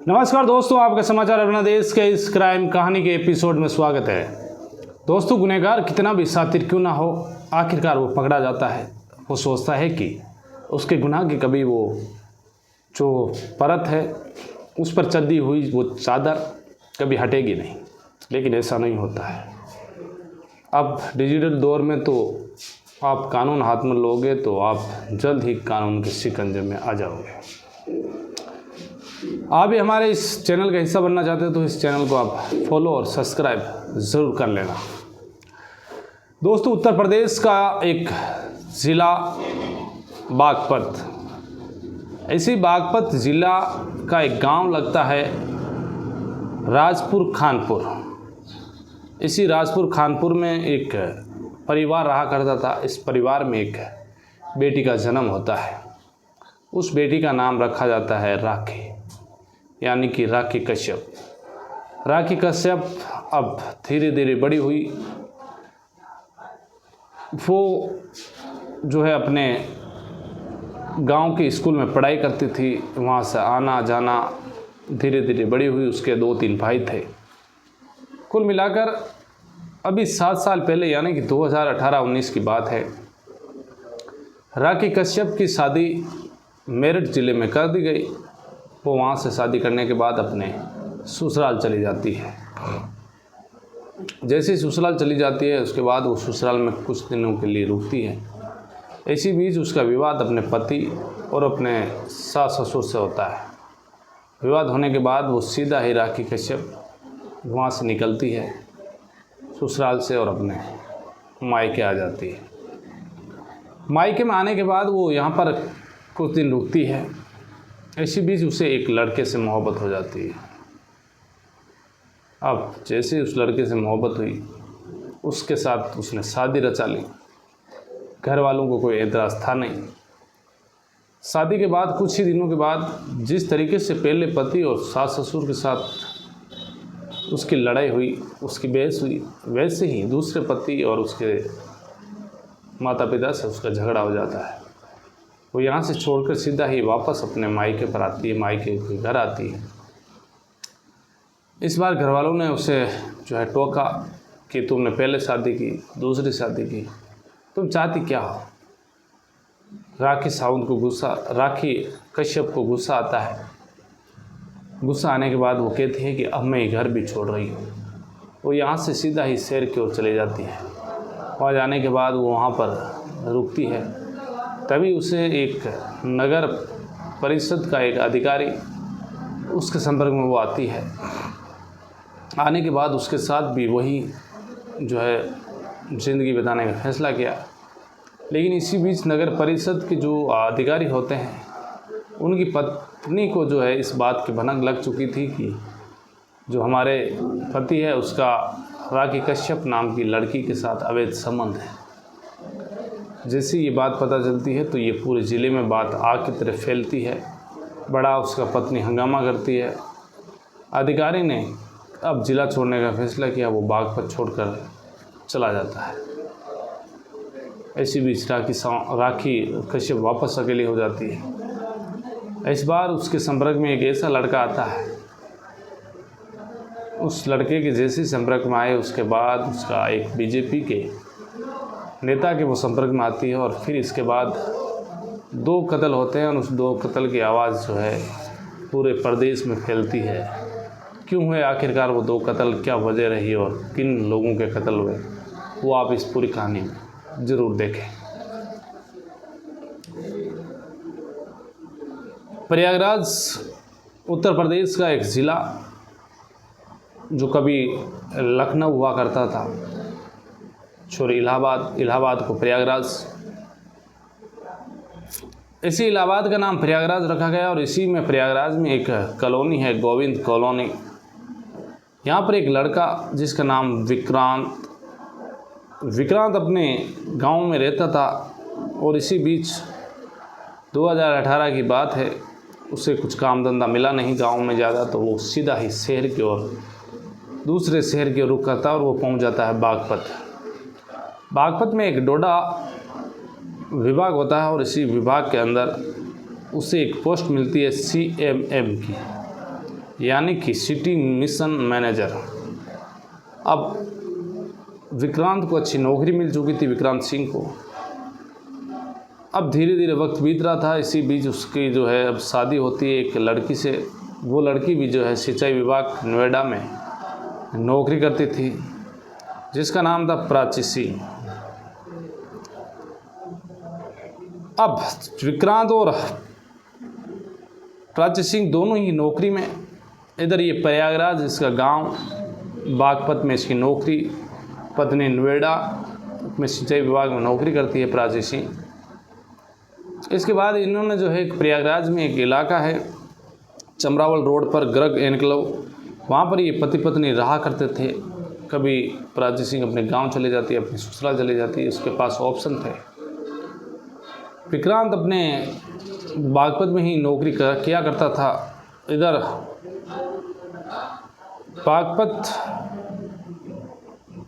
नमस्कार दोस्तों, आपका समाचार अपना देश के इस क्राइम कहानी के एपिसोड में स्वागत है। दोस्तों, गुनहगार कितना भी शातिर क्यों ना हो, आखिरकार वो पकड़ा जाता है। वो सोचता है कि उसके गुनाह की कभी वो जो परत है उस पर चढ़ी हुई वो चादर कभी हटेगी नहीं, लेकिन ऐसा नहीं होता है। अब डिजिटल दौर में तो आप कानून हाथ में लोगे तो आप जल्द ही कानून के शिकंजे में आ जाओगे। आप भी हमारे इस चैनल का हिस्सा बनना चाहते हो तो इस चैनल को आप फॉलो और सब्सक्राइब ज़रूर कर लेना। दोस्तों, उत्तर प्रदेश का एक ज़िला बागपत, इसी बागपत ज़िला का एक गांव लगता है राजपुर खानपुर। इसी राजपुर खानपुर में एक परिवार रहा करता था। इस परिवार में एक बेटी का जन्म होता है। उस बेटी का नाम रखा जाता है राखी, यानी कि राखी कश्यप। राखी कश्यप अब धीरे धीरे बड़ी हुई। वो जो है अपने गांव के स्कूल में पढ़ाई करती थी, वहाँ से आना जाना, धीरे धीरे बड़ी हुई। उसके 2-3 भाई थे। कुल मिलाकर अभी 7 साल पहले, यानी कि 2018-19 की बात है, राखी कश्यप की शादी मेरठ ज़िले में कर दी गई। वो वहाँ से शादी करने के बाद अपने ससुराल चली जाती है। जैसे ही ससुराल चली जाती है उसके बाद वो ससुराल में कुछ दिनों के लिए रुकती है। इसी बीच उसका विवाद अपने पति और अपने सास ससुर से होता है। विवाद होने के बाद वो सीधा ही राखी कश्यप वहाँ से निकलती है ससुराल से और अपने मायके आ जाती है। मायके में आने के बाद वो यहाँ पर कुछ दिन रुकती है। इसी बीच उसे एक लड़के से मोहब्बत हो जाती है। अब जैसे उस लड़के से मोहब्बत हुई, उसके साथ उसने शादी रचा ली। घर वालों को कोई एतराज़ था नहीं। शादी के बाद कुछ ही दिनों के बाद जिस तरीके से पहले पति और सास ससुर के साथ उसकी लड़ाई हुई, उसकी बहस हुई, वैसे ही दूसरे पति और उसके माता पिता से उसका झगड़ा हो जाता है। वो यहाँ से छोड़कर सीधा ही वापस अपने मायके पर आती है, मायके के घर आती है। इस बार घर वालों ने उसे जो है टोका कि तुमने पहले शादी की, दूसरी शादी की, तुम चाहती क्या हो। राखी कश्यप को गुस्सा आता है। गुस्सा आने के बाद वो कहती है कि अब मैं ये घर भी छोड़ रही हूँ। वो यहाँ से सीधा ही शहर की ओर चली जाती है। वहाँ जाने के बाद वो वहाँ पर रुकती है। तभी उसे एक नगर परिषद का एक अधिकारी उसके संपर्क में वो आती है। आने के बाद उसके साथ भी वही जो है ज़िंदगी बिताने का फैसला किया। लेकिन इसी बीच नगर परिषद के जो अधिकारी होते हैं, उनकी पत्नी को जो है इस बात की भनक लग चुकी थी कि जो हमारे पति है उसका राखी कश्यप नाम की लड़की के साथ अवैध संबंध है। जैसे ये बात पता चलती है तो ये पूरे ज़िले में बात आग की तरह फैलती है। बड़ा उसका पत्नी हंगामा करती है। अधिकारी ने अब ज़िला छोड़ने का फैसला किया। वो बागपत छोड़कर चला जाता है। इसी बीच राखी कश्यप वापस अकेली हो जाती है। इस बार उसके संपर्क में एक ऐसा लड़का आता है। उस लड़के के जैसे संपर्क में आए उसके बाद उसका एक बीजेपी के नेता के वो संपर्क में आती है। और फिर इसके बाद 2 कत्ल होते हैं और उस 2 कत्ल की आवाज़ जो है पूरे प्रदेश में फैलती है। क्यों हुए आखिरकार वो 2 कत्ल, क्या वजह रही और किन लोगों के कत्ल हुए, वो आप इस पूरी कहानी में ज़रूर देखें। प्रयागराज उत्तर प्रदेश का एक ज़िला जो कभी लखनऊ हुआ करता था, छोड़ इलाहाबाद को प्रयागराज। इसी इलाहाबाद का नाम प्रयागराज रखा गया। और इसी में प्रयागराज में एक कॉलोनी है, गोविंद कॉलोनी। यहाँ पर एक लड़का जिसका नाम विक्रांत अपने गांव में रहता था। और इसी बीच 2018 की बात है, उसे कुछ काम धंधा मिला नहीं गांव में ज़्यादा, तो वो सीधा ही शहर की ओर, दूसरे शहर की ओर रुख करता है और वो पहुंच जाता है बागपत। बागपत में एक डोडा विभाग होता है और इसी विभाग के अंदर उसे एक पोस्ट मिलती है CMM की। यानी कि सिटी मिशन मैनेजर। अब विक्रांत को अच्छी नौकरी मिल चुकी थी, विक्रांत सिंह को। अब धीरे धीरे वक्त बीत रहा था, इसी बीच उसकी जो है अब शादी होती है एक लड़की से। वो लड़की भी जो है सिंचाई विभाग नोएडा में नौकरी करती थी, जिसका नाम था प्राची सिंह। अब विक्रांत और प्राची सिंह दोनों ही नौकरी में। इधर ये प्रयागराज इसका गांव, बागपत में इसकी नौकरी, पत्नी नोएडा में सिंचाई विभाग में नौकरी करती है प्राची सिंह। इसके बाद इन्होंने जो है प्रयागराज में एक इलाका है चमरावल रोड पर, गर्ग एनक्लेव, वहाँ पर ये पति पत्नी रहा करते थे। कभी प्राची सिंह अपने गांव चले जाती है, अपनी ससुराल चले जाती है, उसके पास ऑप्शन थे। विक्रांत अपने बागपत में ही नौकरी किया करता था। इधर बागपत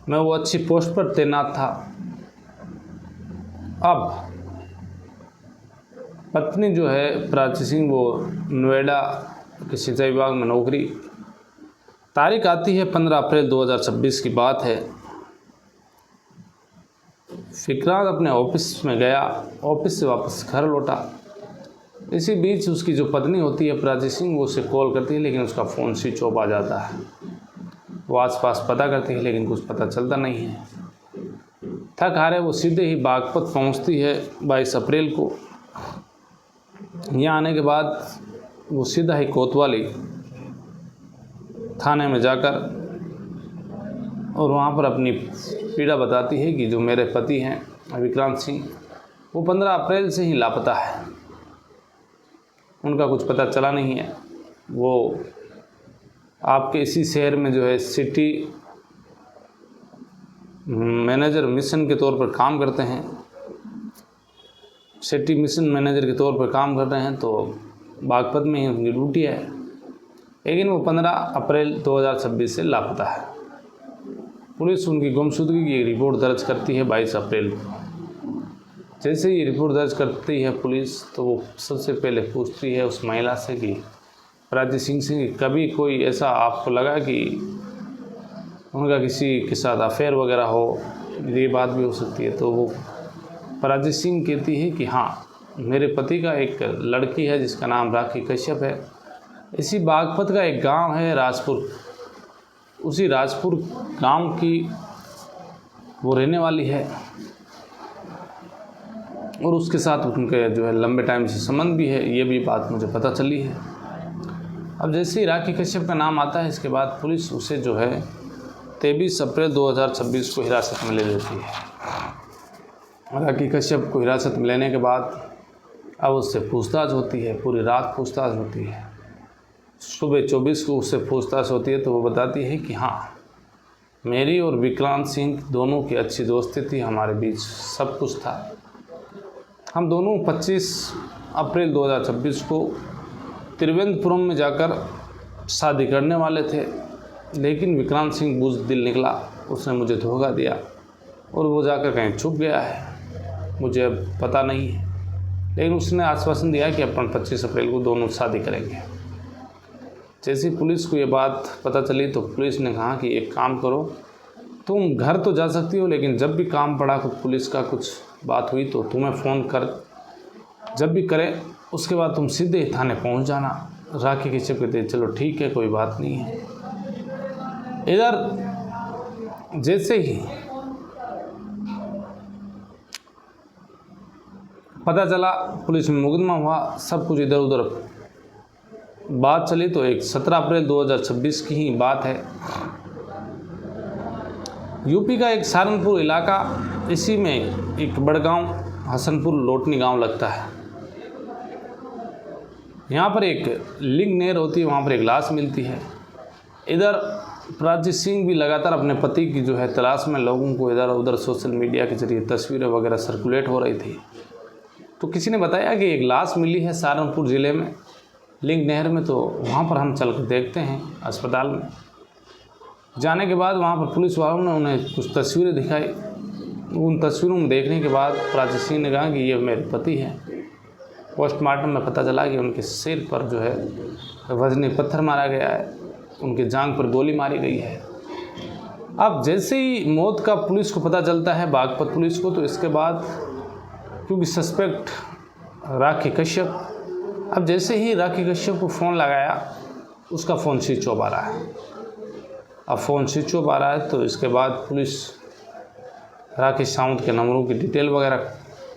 में वो अच्छी पोस्ट पर तैनात था। अब पत्नी जो है प्राची सिंह वो नोएडा के सिंचाई विभाग में नौकरी। तारीख आती है 15 अप्रैल 2026 की बात है। विक्रांत अपने ऑफिस में गया, ऑफिस से वापस घर लौटा। इसी बीच उसकी जो पत्नी होती है प्राची सिंह, वो उसे कॉल करती है, लेकिन उसका फ़ोन स्विच ऑफ आ जाता है। वो आसपास पता करती है, लेकिन कुछ पता चलता नहीं है। थक हारे वो सीधे ही बागपत पहुंचती है 22 अप्रैल को। यहाँ आने के बाद वो सीधा ही कोतवाली थाने में जाकर और वहाँ पर अपनी पीड़ा बताती है कि जो मेरे पति हैं विक्रांत सिंह, वो 15 अप्रैल से ही लापता है। उनका कुछ पता चला नहीं है। वो आपके इसी शहर में जो है सिटी मैनेजर मिशन के तौर पर काम करते हैं, सिटी मिशन मैनेजर के तौर पर काम कर रहे हैं। तो बागपत में ही उनकी ड्यूटी है, लेकिन वो 15 अप्रैल 2026 से लापता है। पुलिस उनकी गुमशुदगी की रिपोर्ट दर्ज करती है 22 अप्रैल को। जैसे ही रिपोर्ट दर्ज करती है पुलिस, तो वो सबसे पहले पूछती है उस महिला से कि प्राची सिंह से कभी कोई ऐसा आपको लगा कि उनका किसी के साथ अफेयर वगैरह हो, ये बात भी हो सकती है। तो वो प्राची सिंह कहती है कि हाँ, मेरे पति का एक लड़की है जिसका नाम राखी कश्यप है। इसी बागपत का एक गांव है राजपुर, उसी राजपुर गांव की वो रहने वाली है और उसके साथ उनके जो है लंबे टाइम से संबंध भी है। ये भी बात मुझे पता चली है। अब जैसे ही राखी कश्यप का नाम आता है, इसके बाद पुलिस उसे जो है 23 अप्रैल 2026 को हिरासत में ले लेती है। राखी कश्यप को हिरासत में लेने के बाद अब उससे पूछताछ होती है, पूरी रात पूछताछ होती है। सुबह 24 को उससे पूछताछ होती है तो वो बताती है कि हाँ, मेरी और विक्रांत सिंह दोनों की अच्छी दोस्ती थी, हमारे बीच सब कुछ था। हम दोनों 25 अप्रैल 2026 को त्रिवेंद्रपुरम में जाकर शादी करने वाले थे, लेकिन विक्रांत सिंह बुज़दिल निकला। उसने मुझे धोखा दिया और वो जाकर कहीं छुप गया है, मुझे अब पता नहीं है। लेकिन उसने आश्वासन दिया कि अपन 25 अप्रैल को दोनों शादी करेंगे। जैसे पुलिस को ये बात पता चली तो पुलिस ने कहा कि एक काम करो, तुम घर तो जा सकती हो, लेकिन जब भी काम पड़ा तो पुलिस का कुछ बात हुई तो तुम्हें फ़ोन कर, जब भी करे उसके बाद तुम सीधे थाने पहुंच जाना। राखी कश्यप कहते चलो ठीक है, कोई बात नहीं है। इधर जैसे ही पता चला, पुलिस में मुकदमा हुआ, सब कुछ इधर उधर बात चली, तो एक 17 अप्रैल 2026 की ही बात है। यूपी का एक सहारनपुर इलाका, इसी में एक बड़गांव हसनपुर लोटनी गांव लगता है। यहाँ पर एक लिंग नहर होती है, वहाँ पर एक लाश मिलती है। इधर प्राची सिंह भी लगातार अपने पति की जो है तलाश में लोगों को इधर उधर सोशल मीडिया के जरिए तस्वीरें वगैरह सर्कुलेट हो रही थी। तो किसी ने बताया कि एक लाश मिली है सहारनपुर ज़िले में लिंग नहर में, तो वहाँ पर हम चल कर देखते हैं। अस्पताल में जाने के बाद वहाँ पर पुलिस वालों ने उन्हें कुछ तस्वीरें दिखाई। उन तस्वीरों में देखने के बाद प्राची सिंह ने कहा कि ये मेरे पति हैं। पोस्टमार्टम में पता चला कि उनके सिर पर जो है वजनी पत्थर मारा गया है, उनके जांघ पर गोली मारी गई है। अब जैसे ही मौत का पुलिस को पता चलता है, बागपत पुलिस को, तो इसके बाद क्योंकि सस्पेक्ट राखी कश्यप, अब जैसे ही राखी कश्यप को फ़ोन लगाया, उसका फ़ोन स्विच ऑफ आ रहा है। अब फ़ोन स्विच ऑफ आ रहा है तो इसके बाद पुलिस राकेश सावंत के नंबरों की डिटेल वगैरह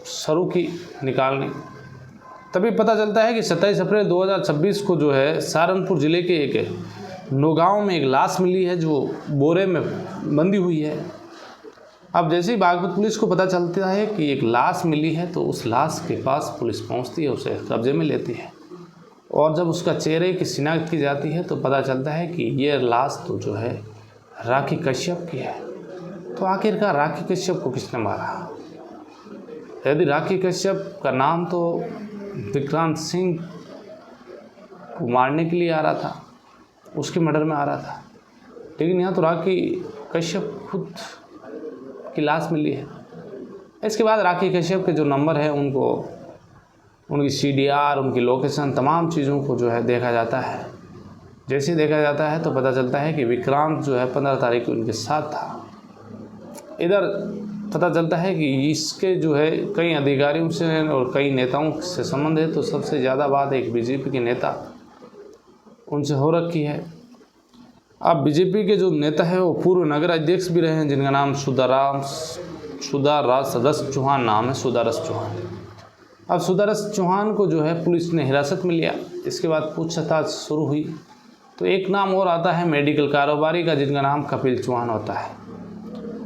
शुरू की निकालनी। तभी पता चलता है कि 27 अप्रैल 2026 को जो है सहारनपुर ज़िले के एक नौगांव में एक लाश मिली है जो बोरे में बंधी हुई है। अब जैसे ही बागपत पुलिस को पता चलता है कि एक लाश मिली है तो उस लाश के पास पुलिस पहुंचती है, उसे कब्जे में लेती है और जब उसका चेहरे की शिनाख्त की जाती है तो पता चलता है कि ये लाश तो जो है राखी कश्यप की है। तो आखिरकार राखी कश्यप को किसने मारा? यदि राखी कश्यप का नाम तो विक्रांत सिंह को मारने के लिए आ रहा था, उसके मर्डर में आ रहा था, लेकिन यहाँ तो राखी कश्यप खुद की लाश मिली है। इसके बाद राखी कश्यप के जो नंबर है उनको, उनकी CDR, उनकी लोकेशन, तमाम चीज़ों को जो है देखा जाता है। जैसे ही देखा जाता है तो पता चलता है कि विक्रांत जो है 15 तारीख को उनके साथ था। इधर पता चलता है कि इसके जो है कई अधिकारियों से और कई नेताओं से संबंध है। तो सबसे ज़्यादा बात एक BJP के नेता उनसे हो रखी है। अब BJP के जो नेता है वो पूर्व नगर अध्यक्ष भी रहे हैं, जिनका नाम सुधारस चौहान नाम है, सुधारस चौहान। अब सुधारस चौहान को जो है पुलिस ने हिरासत में लिया। इसके बाद पूछताछ शुरू हुई तो एक नाम और आता है मेडिकल कारोबारी का, जिनका नाम कपिल चौहान होता है।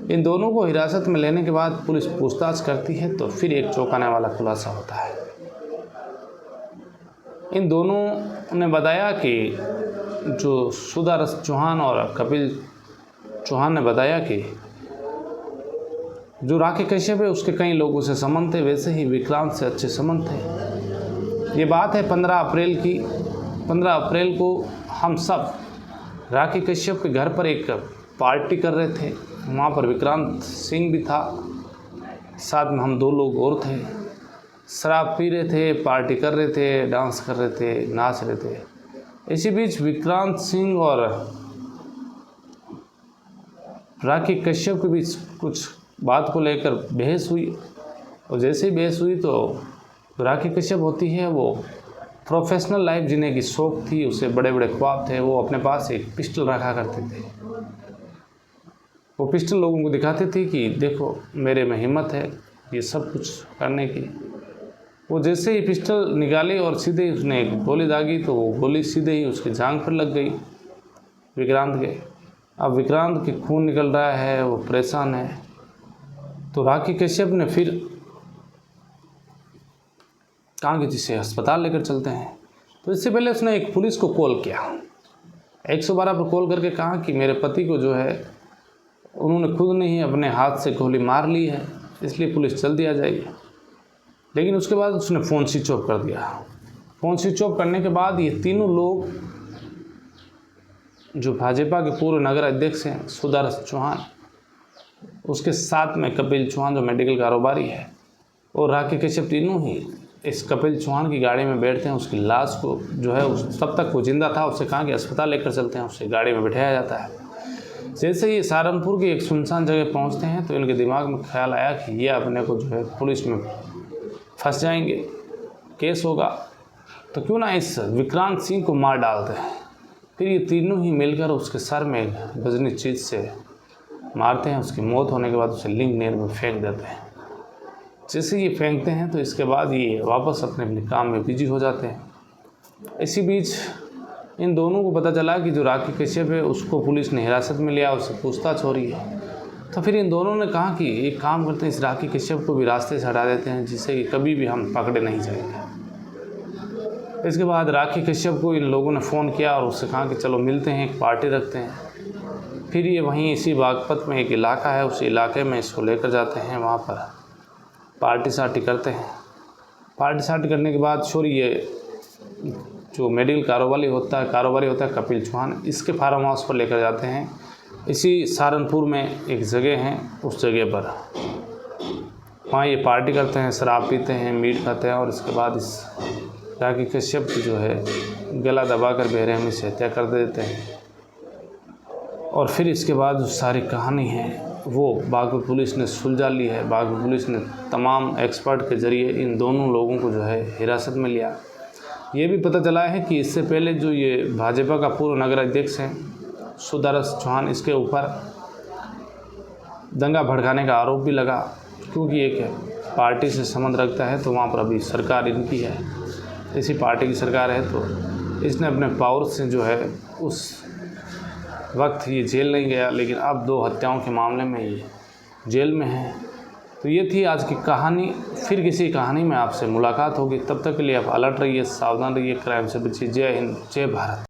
इन दोनों को हिरासत में लेने के बाद पुलिस पूछताछ करती है तो फिर एक चौंकाने वाला खुलासा होता है। इन दोनों ने बताया कि जो सुधारस चौहान और कपिल चौहान ने बताया कि जो राखी कश्यप है उसके कई लोगों से संबंध थे, वैसे ही विक्रांत से अच्छे संबंध थे। ये बात है 15 अप्रैल की। 15 अप्रैल को हम सब राखी कश्यप के घर पर एक पार्टी कर रहे थे। वहाँ पर विक्रांत सिंह भी था, साथ में हम 2 लोग और थे। शराब पी रहे थे, पार्टी कर रहे थे, डांस कर रहे थे, नाच रहे थे। इसी बीच विक्रांत सिंह और राखी कश्यप के बीच कुछ बात को लेकर बहस हुई और जैसे ही बहस हुई तो राखी कश्यप होती है, वो प्रोफेशनल लाइफ जीने की शौक थी, उसे बड़े बड़े ख्वाब थे। वो अपने पास एक पिस्टल रखा करते थे। वो पिस्टल लोगों को दिखाते थे कि देखो मेरे में हिम्मत है ये सब कुछ करने की। वो जैसे ही पिस्टल निकाली और सीधे ही उसने एक गोली दागी तो वो गोली सीधे ही उसकी जांघ पर लग गई विक्रांत के। अब विक्रांत के खून निकल रहा है, वो परेशान है। तो राखी कश्यप ने फिर कहा कि जिसे अस्पताल लेकर चलते हैं। तो इससे पहले उसने एक पुलिस को कॉल किया, 112 पर कॉल करके कहा कि मेरे पति को जो है उन्होंने खुद ने ही अपने हाथ से गोली मार ली है, इसलिए पुलिस जल्दी आ जाएगी। लेकिन उसके बाद उसने फ़ोन स्विच ऑफ कर दिया। फ़ोन स्विच ऑफ करने के बाद ये तीनों लोग जो भाजपा के पूर्व नगर अध्यक्ष हैं सुधारस चौहान, उसके साथ में कपिल चौहान जो मेडिकल कारोबारी है, और राखी कश्यप, तीनों ही इस कपिल चौहान की गाड़ी में बैठते हैं। उसकी लाश को जो है तब तक वो जिंदा था, उससे कहा कि अस्पताल लेकर चलते हैं, उससे गाड़ी में बिठाया जाता है। जैसे ही सहारनपुर की एक सुनसान जगह पहुंचते हैं तो इनके दिमाग में ख्याल आया कि ये अपने को जो है पुलिस में फंस जाएंगे, केस होगा, तो क्यों ना इस विक्रांत सिंह को मार डालते हैं। फिर ये तीनों ही मिलकर उसके सर में वजनी चीज़ से मारते हैं। उसकी मौत होने के बाद उसे लिंग नहर में फेंक देते हैं। जैसे ये फेंकते हैं तो इसके बाद ये वापस अपने अपने काम में बिजी हो जाते हैं। इसी बीच इन दोनों को पता चला कि जो राखी कश्यप है उसको पुलिस ने हिरासत में लिया, उससे पूछताछ हो रही है। तो फिर इन दोनों ने कहा कि एक काम करते हैं, इस राखी कश्यप को भी रास्ते से हटा देते हैं, जिससे कि कभी भी हम पकड़े नहीं जाएंगे। इसके बाद राखी कश्यप को इन लोगों ने फ़ोन किया और उससे कहा कि चलो मिलते हैं, एक पार्टी रखते हैं। फिर ये वहीं इसी बागपत में एक इलाका है, उस इलाके में इसको लेकर जाते हैं, वहाँ पर पार्टी सार्टी करते हैं। पार्टी सार्टी करने के बाद छोरी ये जो मेडिकल कारोबारी होता है कपिल चौहान, इसके फार्म हाउस पर लेकर जाते हैं। इसी सहारनपुर में एक जगह है, उस जगह पर वहाँ ये पार्टी करते हैं, शराब पीते हैं, मीट खाते हैं और इसके बाद इस राखी कश्यप की जो है गला दबाकर बेरहमी से हत्या कर देते हैं। और फिर इसके बाद जो सारी कहानी है वो बागपत पुलिस ने सुलझा ली है। बागपत पुलिस ने तमाम एक्सपर्ट के ज़रिए इन दोनों लोगों को जो है हिरासत में लिया। ये भी पता चला है कि इससे पहले जो ये भाजपा का पूर्व नगर अध्यक्ष हैं सुदर्शन चौहान, इसके ऊपर दंगा भड़काने का आरोप भी लगा, क्योंकि एक पार्टी से संबंध रखता है तो वहाँ पर अभी सरकार इनकी है, इसी पार्टी की सरकार है, तो इसने अपने पावर से जो है उस वक्त ये जेल नहीं गया, लेकिन अब 2 हत्याओं के मामले में ये जेल में है। तो ये थी आज की कहानी। फिर किसी कहानी में आपसे मुलाकात होगी, तब तक के लिए आप अलर्ट रहिए, सावधान रहिए, क्राइम से बचिए। जय हिंद, जय भारत।